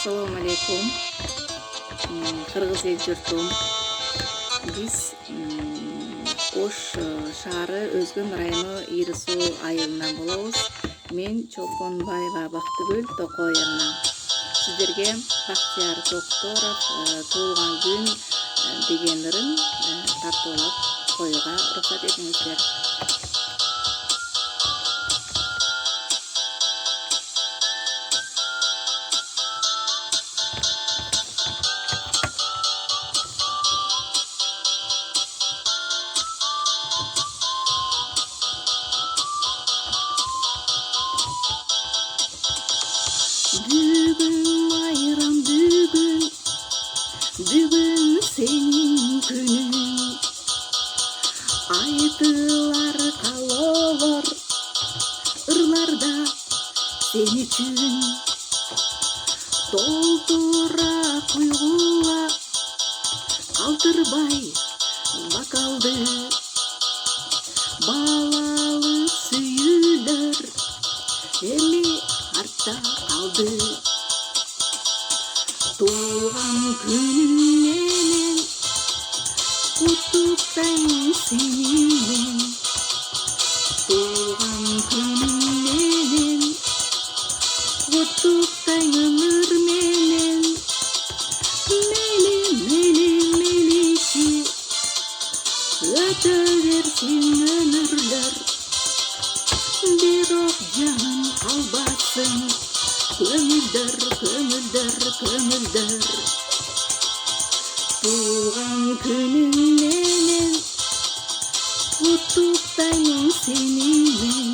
Assalamu alaikum. Kırgız el jurtum. Biz Oş şaары Özgün rayonu Irisu айылынан болобуз. Мен Чолпонбаева Бактыгул токоюмдан. Сиздерге Бактияр Токторов туулган күн деген ырын тартуулап коюуга уруксат этиңиздер. Бүгүн айран бүгүн сенин күнүң. Айтылар калоолор ырларда сен үчүн. Толтура куйгула калтырбай бакалды. Балалык сүйүүлөр эми артта kaldı. Doğan günün menен kutuktayım seninle. Doğan günün menен kutuktayım ömür menen. Melişi ötöversin ömürler. Бирок жаным калбасын көңүлдөр. Туган күнүң менен куттуктайм сени мен.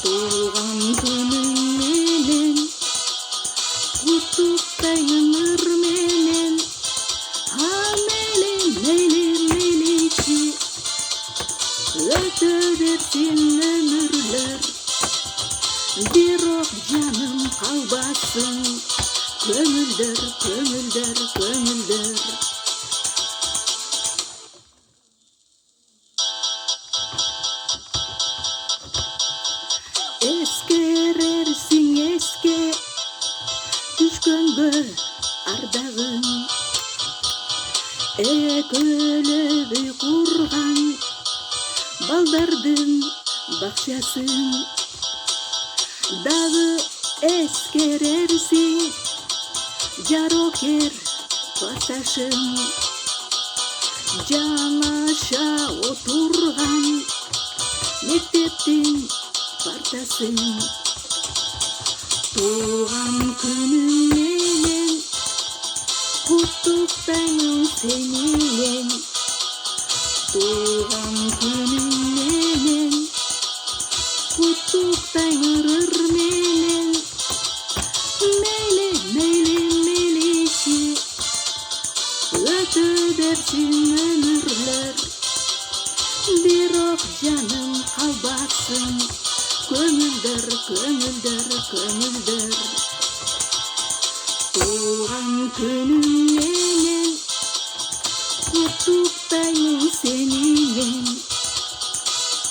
Туган күнүң менен куттуктайм ыр менен. Меличи өтө берсин ömürler. Бирок жаным калбасын көңүлдөр. Эскерерсиң эске түшкөнгө ардагың. Экөөлөбөй курган балдардын бакчасын. Дагы эскерерсиң жарокер классташың. Жанаша отурган мектептин партасын. Туган күнүң менен куттуктайм сени мен. Туган күнүң менен куттуктайм ыр менен. Меличи өтө берсин ömürler. Бирок жаным калбасын көңүлдөр. Туган күнүң менен куттуктайм сени мен.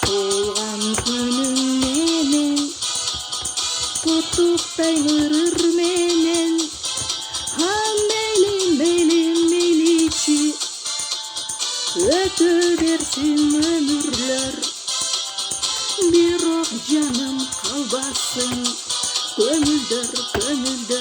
Туган күнүң менен куттуктайм ыр менен. Меличи өтө берсин ömürler. Бирок жаным калбасын көңүлдөр.